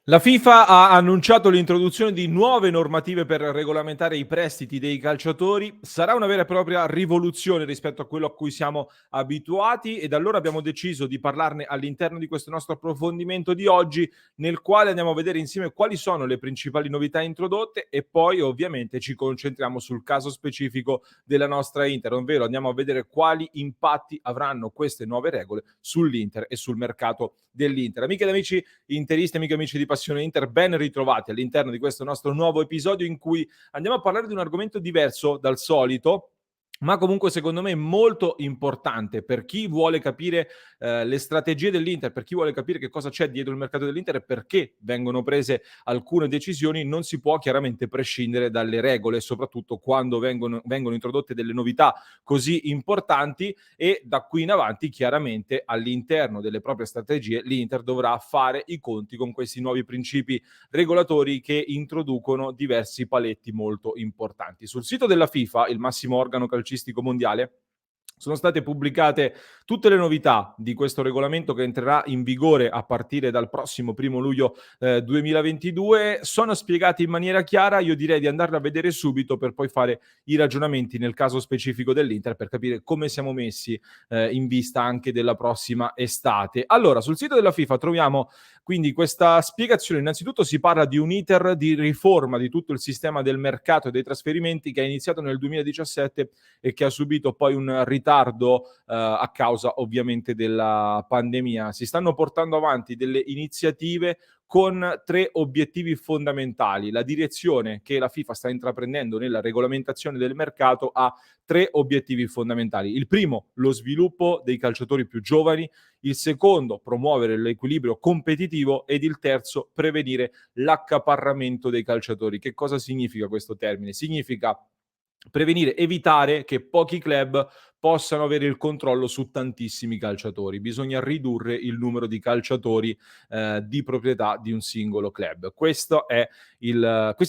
La FIFA ha annunciato l'introduzione di nuove normative per regolamentare i prestiti dei calciatori. Sarà una vera e propria rivoluzione rispetto a quello a cui siamo abituati ed allora abbiamo deciso di parlarne all'interno di questo nostro approfondimento di oggi, nel quale andiamo a vedere insieme quali sono le principali novità introdotte e poi ovviamente ci concentriamo sul caso specifico della nostra Inter, ovvero andiamo a vedere quali impatti avranno queste nuove regole sull'Inter e sul mercato dell'Inter. Amiche ed amici interisti, amiche e amici di Passione Inter, ben ritrovati all'interno di questo nostro nuovo episodio in cui andiamo a parlare di un argomento diverso dal solito, ma comunque secondo me molto importante per chi vuole capire le strategie dell'Inter, per chi vuole capire che cosa c'è dietro il mercato dell'Inter e perché vengono prese alcune decisioni. Non si può chiaramente prescindere dalle regole, soprattutto quando vengono introdotte delle novità così importanti, e da qui in avanti chiaramente all'interno delle proprie strategie l'Inter dovrà fare i conti con questi nuovi principi regolatori che introducono diversi paletti molto importanti. Sul sito della FIFA, il massimo organo calcistico mondiale, sono state pubblicate tutte le novità di questo regolamento che entrerà in vigore a partire dal prossimo 1° luglio 2022. Sono spiegati in maniera chiara, io direi di andarla a vedere subito per poi fare i ragionamenti nel caso specifico dell'Inter per capire come siamo messi in vista anche della prossima estate. Allora, sul sito della FIFA troviamo quindi questa spiegazione. Innanzitutto si parla di un iter di riforma di tutto il sistema del mercato e dei trasferimenti che è iniziato nel 2017 e che ha subito poi un ritardo a causa ovviamente della pandemia. Si stanno portando avanti delle iniziative con 3 obiettivi fondamentali. La direzione che la FIFA sta intraprendendo nella regolamentazione del mercato ha 3 obiettivi fondamentali. Il primo, lo sviluppo dei calciatori più giovani; il secondo, promuovere l'equilibrio competitivo; ed il terzo, prevenire l'accaparramento dei calciatori. Che cosa significa questo termine? Significa prevenire, evitare che pochi club possano avere il controllo su tantissimi calciatori. Bisogna ridurre il numero di calciatori di proprietà di un singolo club. Questi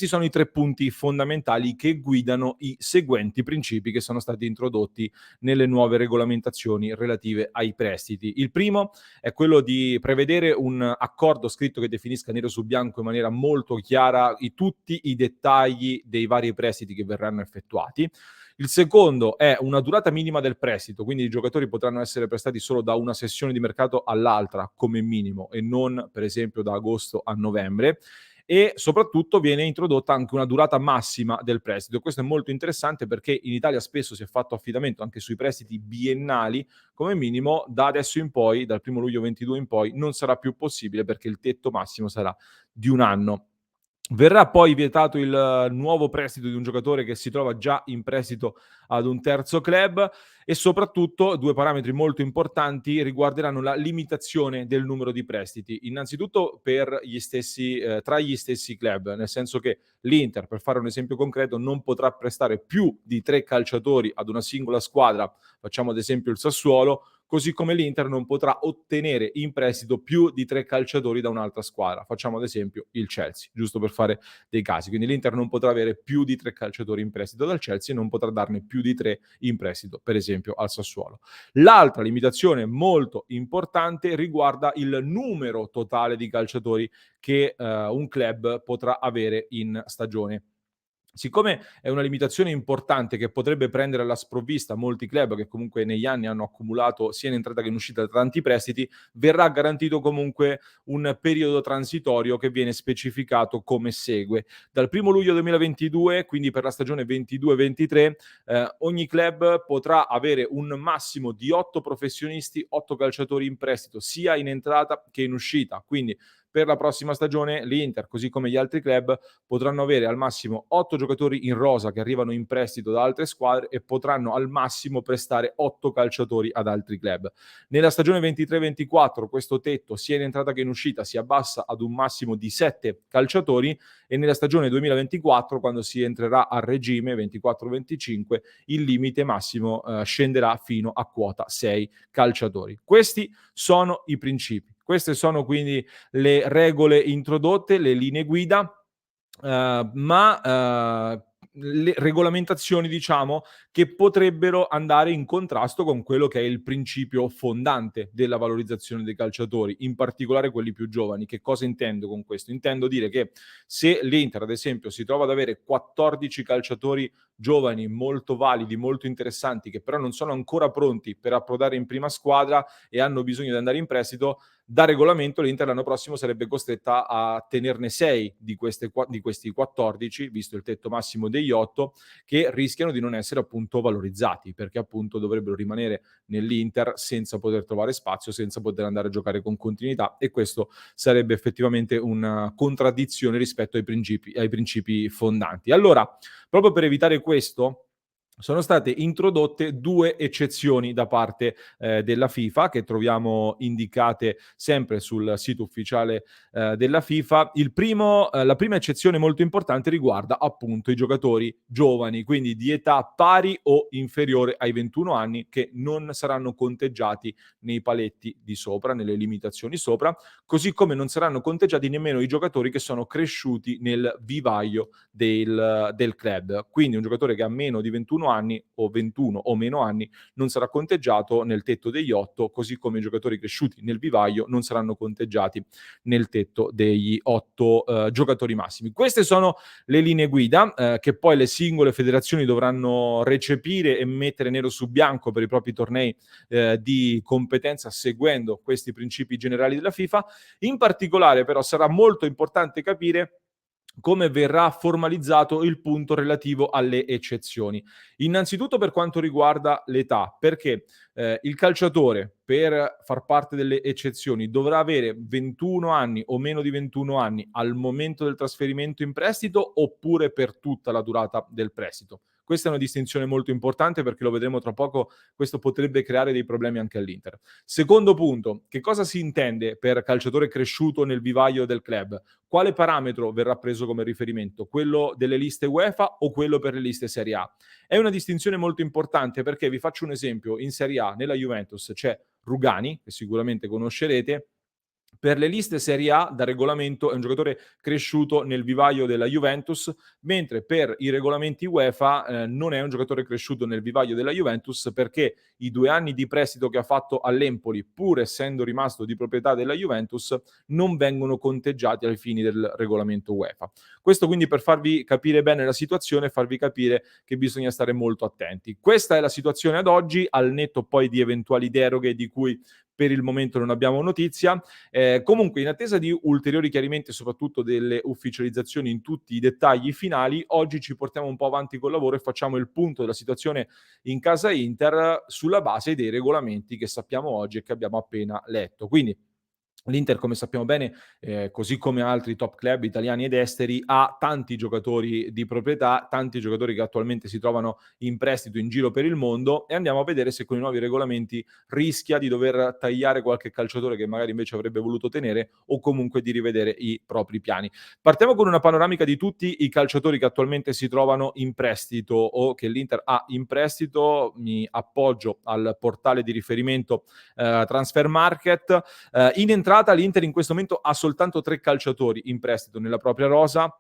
sono i 3 punti fondamentali che guidano i seguenti principi che sono stati introdotti nelle nuove regolamentazioni relative ai prestiti. Il primo è quello di prevedere un accordo scritto che definisca nero su bianco in maniera molto chiara tutti i dettagli dei vari prestiti che verranno effettuati. Il secondo è una durata minima del prestito, quindi i giocatori potranno essere prestati solo da una sessione di mercato all'altra come minimo e non per esempio da agosto a novembre. E soprattutto viene introdotta anche una durata massima del prestito. Questo è molto interessante perché in Italia spesso si è fatto affidamento anche sui prestiti biennali. Come minimo da adesso in poi, dal 1° luglio 22 in poi, non sarà più possibile perché il tetto massimo sarà di 1 anno. Verrà poi vietato il nuovo prestito di un giocatore che si trova già in prestito ad un terzo club, e soprattutto 2 parametri molto importanti riguarderanno la limitazione del numero di prestiti. Innanzitutto per gli stessi tra gli stessi club, nel senso che l'Inter, per fare un esempio concreto, non potrà prestare più di 3 calciatori ad una singola squadra, facciamo ad esempio il Sassuolo, così come l'Inter non potrà ottenere in prestito più di 3 calciatori da un'altra squadra, facciamo ad esempio il Chelsea, giusto per fare dei casi. Quindi l'Inter non potrà avere più di 3 calciatori in prestito dal Chelsea e non potrà darne più di 3 in prestito, per esempio al Sassuolo. L'altra limitazione molto importante riguarda il numero totale di calciatori che un club potrà avere in stagione. Siccome è una limitazione importante che potrebbe prendere alla sprovvista molti club che comunque negli anni hanno accumulato sia in entrata che in uscita tanti prestiti, verrà garantito comunque un periodo transitorio che viene specificato come segue: dal 1° luglio 2022, quindi per la stagione 22-23, ogni club potrà avere un massimo di 8 professionisti, 8 calciatori in prestito, sia in entrata che in uscita. Quindi per la prossima stagione l'Inter, così come gli altri club, potranno avere al massimo 8 giocatori in rosa che arrivano in prestito da altre squadre e potranno al massimo prestare 8 calciatori ad altri club. Nella stagione 23-24 questo tetto, sia in entrata che in uscita, si abbassa ad un massimo di 7 calciatori, e nella stagione 2024, quando si entrerà a regime 24-25, il limite massimo scenderà fino a quota 6 calciatori. Questi sono i principi. Queste sono quindi le regole introdotte, le linee guida, ma le regolamentazioni, diciamo, che potrebbero andare in contrasto con quello che è il principio fondante della valorizzazione dei calciatori, in particolare quelli più giovani. Che cosa intendo con questo? Intendo dire che se l'Inter, ad esempio, si trova ad avere 14 calciatori giovani, molto validi, molto interessanti, che però non sono ancora pronti per approdare in prima squadra e hanno bisogno di andare in prestito, da regolamento l'Inter l'anno prossimo sarebbe costretta a tenerne 6 di questi 14, visto il tetto massimo degli 8, che rischiano di non essere appunto valorizzati, perché appunto dovrebbero rimanere nell'Inter senza poter trovare spazio, senza poter andare a giocare con continuità, e questo sarebbe effettivamente una contraddizione rispetto ai principi fondanti. Allora, proprio per evitare questo, sono state introdotte 2 eccezioni da parte, della FIFA, che troviamo indicate sempre sul sito ufficiale, della FIFA. La prima eccezione molto importante riguarda appunto i giocatori giovani, quindi di età pari o inferiore ai 21 anni, che non saranno conteggiati nei paletti di sopra, nelle limitazioni sopra, così come non saranno conteggiati nemmeno i giocatori che sono cresciuti nel vivaio del club. Quindi un giocatore che ha meno di 21 anni o 21 o meno anni non sarà conteggiato nel tetto degli 8, così come i giocatori cresciuti nel vivaio non saranno conteggiati nel tetto degli 8 giocatori massimi. Queste sono le linee guida che poi le singole federazioni dovranno recepire e mettere nero su bianco per i propri tornei di competenza, seguendo questi principi generali della FIFA. In particolare però sarà molto importante capire come verrà formalizzato il punto relativo alle eccezioni. Innanzitutto per quanto riguarda l'età, perché il calciatore per far parte delle eccezioni dovrà avere 21 anni o meno di 21 anni al momento del trasferimento in prestito, oppure per tutta la durata del prestito. Questa è una distinzione molto importante, perché lo vedremo tra poco, questo potrebbe creare dei problemi anche all'Inter. Secondo punto, che cosa si intende per calciatore cresciuto nel vivaio del club? Quale parametro verrà preso come riferimento? Quello delle liste UEFA o quello per le liste Serie A? È una distinzione molto importante, perché vi faccio un esempio: in Serie A, nella Juventus, c'è Rugani, che sicuramente conoscerete. Per le liste Serie A, da regolamento, è un giocatore cresciuto nel vivaio della Juventus, mentre per i regolamenti UEFA non è un giocatore cresciuto nel vivaio della Juventus, perché i 2 anni di prestito che ha fatto all'Empoli, pur essendo rimasto di proprietà della Juventus, non vengono conteggiati ai fini del regolamento UEFA. Questo quindi per farvi capire bene la situazione e farvi capire che bisogna stare molto attenti. Questa è la situazione ad oggi, al netto poi di eventuali deroghe di cui per il momento non abbiamo notizia. Comunque, in attesa di ulteriori chiarimenti e soprattutto delle ufficializzazioni in tutti i dettagli finali, oggi ci portiamo un po' avanti col lavoro e facciamo il punto della situazione in casa Inter sulla base dei regolamenti che sappiamo oggi e che abbiamo appena letto. Quindi l'Inter, come sappiamo bene, così come altri top club italiani ed esteri, ha tanti giocatori di proprietà, tanti giocatori che attualmente si trovano in prestito in giro per il mondo, e andiamo a vedere se con i nuovi regolamenti rischia di dover tagliare qualche calciatore che magari invece avrebbe voluto tenere, o comunque di rivedere i propri piani. Partiamo con una panoramica di tutti i calciatori che attualmente si trovano in prestito o che l'Inter ha in prestito. Mi appoggio al portale di riferimento Transfer Market. In entrata l'Inter in questo momento ha soltanto 3 calciatori in prestito nella propria rosa,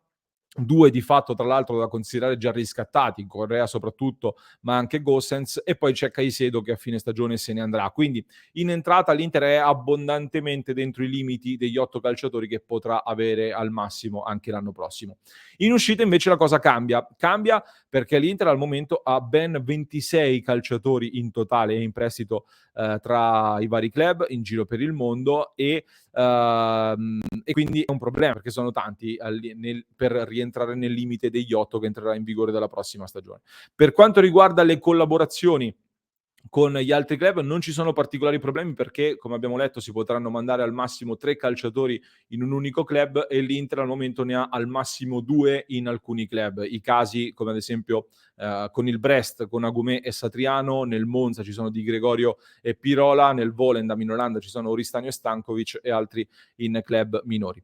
2 di fatto tra l'altro da considerare già riscattati, Correa soprattutto, ma anche Gosens, e poi c'è Caicedo che a fine stagione se ne andrà. Quindi in entrata l'Inter è abbondantemente dentro i limiti degli 8 calciatori che potrà avere al massimo anche l'anno prossimo. In uscita invece la cosa cambia. Cambia perché l'Inter al momento ha ben 26 calciatori in totale in prestito tra i vari club in giro per il mondo, e quindi è un problema, perché sono tanti per rientrare nel limite degli 8 che entrerà in vigore dalla prossima stagione. Per quanto riguarda le collaborazioni con gli altri club non ci sono particolari problemi, perché come abbiamo letto si potranno mandare al massimo 3 calciatori in un unico club, e l'Inter al momento ne ha al massimo 2 in alcuni club. I casi come ad esempio con il Brest, con Agumé e Satriano, nel Monza ci sono Di Gregorio e Pirola, nel Volendam in Olanda ci sono Oristanio e Stankovic, e altri in club minori.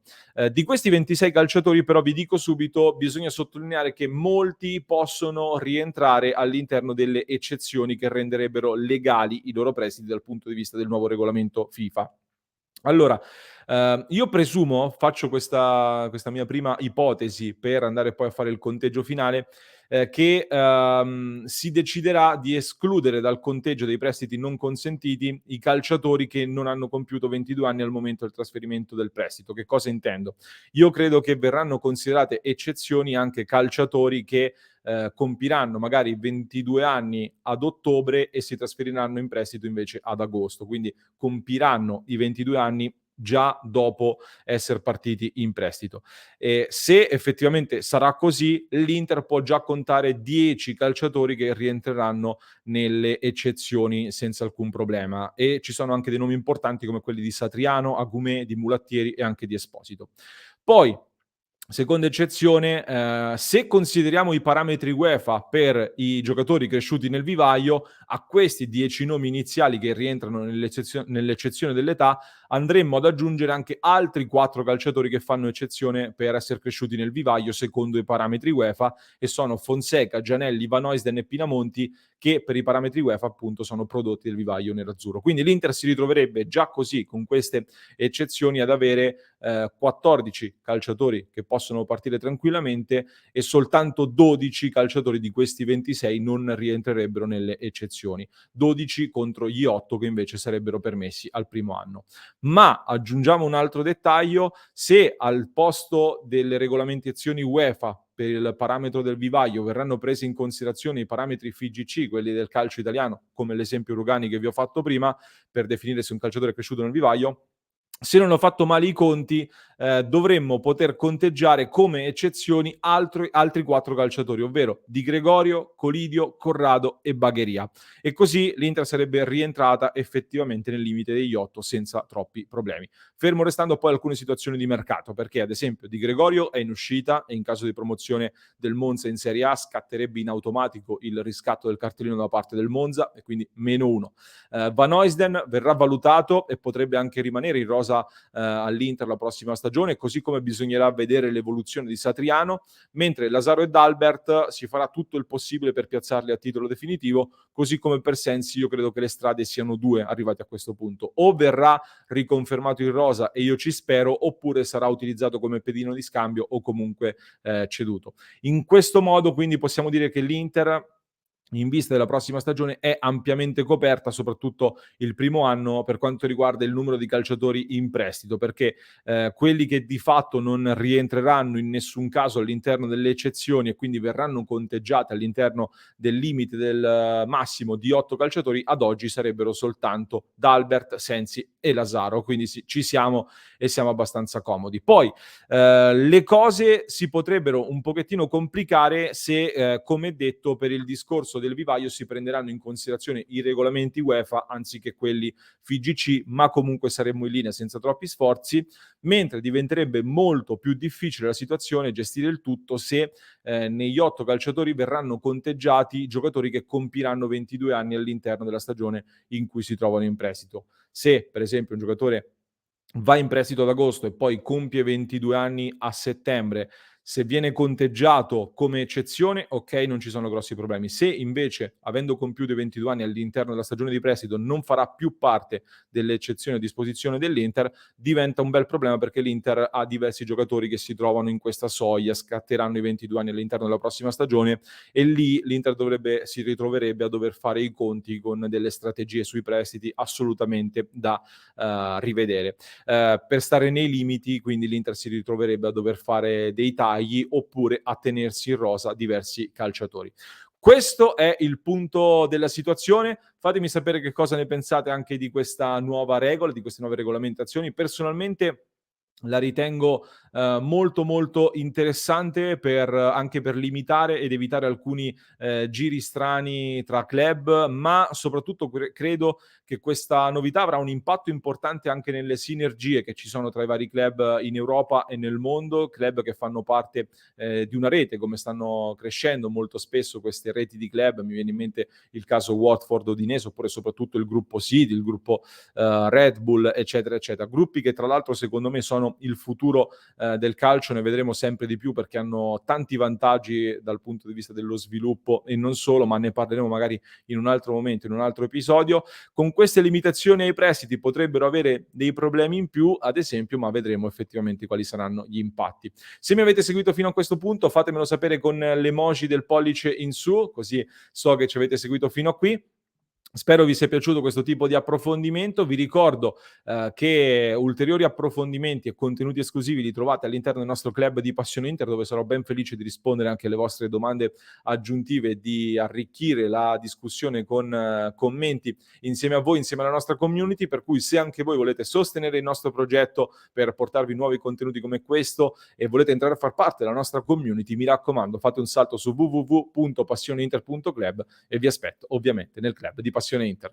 Di questi 26 calciatori però vi dico subito, bisogna sottolineare che molti possono rientrare all'interno delle eccezioni che renderebbero legali i loro prestiti dal punto di vista del nuovo regolamento FIFA. Allora, io presumo, faccio questa mia prima ipotesi per andare poi a fare il conteggio finale, che, si deciderà di escludere dal conteggio dei prestiti non consentiti i calciatori che non hanno compiuto 22 anni al momento del trasferimento del prestito. Che cosa intendo? Io credo che verranno considerate eccezioni anche calciatori che, compiranno magari 22 anni ad ottobre e si trasferiranno in prestito invece ad agosto. Quindi compiranno i 22 anni già dopo esser partiti in prestito. Se effettivamente sarà così, l'Inter può già contare 10 calciatori che rientreranno nelle eccezioni senza alcun problema e ci sono anche dei nomi importanti come quelli di Satriano, Agumé, di Mulattieri e anche di Esposito. Poi, seconda eccezione, se consideriamo i parametri UEFA per i giocatori cresciuti nel vivaio, a questi 10 nomi iniziali che rientrano nell'eccezione dell'età, andremmo ad aggiungere anche altri 4 calciatori che fanno eccezione per esser cresciuti nel vivaio secondo i parametri UEFA e sono Fonseca, Gianelli, Van Oisden e Pinamonti che per i parametri UEFA appunto sono prodotti del vivaio nerazzurro. Quindi l'Inter si ritroverebbe già così con queste eccezioni ad avere 14 calciatori che possono partire tranquillamente e soltanto 12 calciatori di questi 26 non rientrerebbero nelle eccezioni. 12 contro gli 8 che invece sarebbero permessi al primo anno. Ma aggiungiamo un altro dettaglio: se al posto delle regolamentazioni UEFA per il parametro del vivaio verranno presi in considerazione i parametri FIGC, quelli del calcio italiano, come l'esempio Rugani che vi ho fatto prima, per definire se un calciatore è cresciuto nel vivaio, se non ho fatto male i conti, dovremmo poter conteggiare come eccezioni altri 4 calciatori, ovvero Di Gregorio, Colidio, Corrado e Bagheria. E così l'Inter sarebbe rientrata effettivamente nel limite degli 8 senza troppi problemi. Fermo restando poi alcune situazioni di mercato, perché ad esempio Di Gregorio è in uscita e in caso di promozione del Monza in Serie A scatterebbe in automatico il riscatto del cartellino da parte del Monza e quindi -1. Van Oisden verrà valutato e potrebbe anche rimanere in rosa all'Inter la prossima stagione, così come bisognerà vedere l'evoluzione di Satriano, mentre Lazaro e Dalbert si farà tutto il possibile per piazzarli a titolo definitivo, così come per Sensi io credo che le strade siano due arrivati a questo punto. O verrà riconfermato in rosa e io ci spero, oppure sarà utilizzato come pedino di scambio o comunque ceduto. In questo modo quindi possiamo dire che l'Inter in vista della prossima stagione è ampiamente coperta, soprattutto il primo anno per quanto riguarda il numero di calciatori in prestito, perché quelli che di fatto non rientreranno in nessun caso all'interno delle eccezioni e quindi verranno conteggiati all'interno del limite del massimo di 8 calciatori, ad oggi sarebbero soltanto Dalbert, Sensi e Lazaro, quindi ci siamo e siamo abbastanza comodi. Poi le cose si potrebbero un pochettino complicare se, come detto, per il discorso del vivaio si prenderanno in considerazione i regolamenti UEFA anziché quelli FIGC, ma comunque saremmo in linea senza troppi sforzi, mentre diventerebbe molto più difficile la situazione gestire il tutto se negli 8 calciatori verranno conteggiati giocatori che compiranno 22 anni all'interno della stagione in cui si trovano in prestito. Se per esempio un giocatore va in prestito ad agosto e poi compie 22 anni a settembre, se viene conteggiato come eccezione, okay, non ci sono grossi problemi. Se invece, avendo compiuto i 22 anni all'interno della stagione di prestito, non farà più parte delle eccezioni a disposizione dell'Inter, diventa un bel problema perché l'Inter ha diversi giocatori che si trovano in questa soglia, scatteranno i 22 anni all'interno della prossima stagione e lì l'Inter si ritroverebbe a dover fare i conti con delle strategie sui prestiti assolutamente da rivedere. Per stare nei limiti, quindi l'Inter si ritroverebbe a dover fare dei tagli oppure a tenersi in rosa diversi calciatori. Questo è il punto della situazione. Fatemi sapere che cosa ne pensate anche di questa nuova regola, di queste nuove regolamentazioni. Personalmente la ritengo molto molto interessante anche per limitare ed evitare alcuni giri strani tra club, ma soprattutto credo che questa novità avrà un impatto importante anche nelle sinergie che ci sono tra i vari club in Europa e nel mondo, club che fanno parte di una rete, come stanno crescendo molto spesso queste reti di club. Mi viene in mente il caso Watford Udinese, oppure soprattutto il gruppo City, il gruppo Red Bull, eccetera, eccetera. Gruppi che tra l'altro secondo me sono saranno il futuro del calcio, ne vedremo sempre di più perché hanno tanti vantaggi dal punto di vista dello sviluppo e non solo, ma ne parleremo magari in un altro momento, in un altro episodio. Con queste limitazioni ai prestiti potrebbero avere dei problemi in più, ad esempio, ma vedremo effettivamente quali saranno gli impatti. Se mi avete seguito fino a questo punto, fatemelo sapere con l'emoji del pollice in su, così so che ci avete seguito fino a qui. Spero vi sia piaciuto questo tipo di approfondimento. Vi ricordo che ulteriori approfondimenti e contenuti esclusivi li trovate all'interno del nostro club di Passione Inter, dove sarò ben felice di rispondere anche alle vostre domande aggiuntive e di arricchire la discussione con commenti insieme a voi, insieme alla nostra community. Per cui se anche voi volete sostenere il nostro progetto per portarvi nuovi contenuti come questo e volete entrare a far parte della nostra community, mi raccomando, fate un salto su www.passioneinter.club e vi aspetto ovviamente nel club di Passione Inter.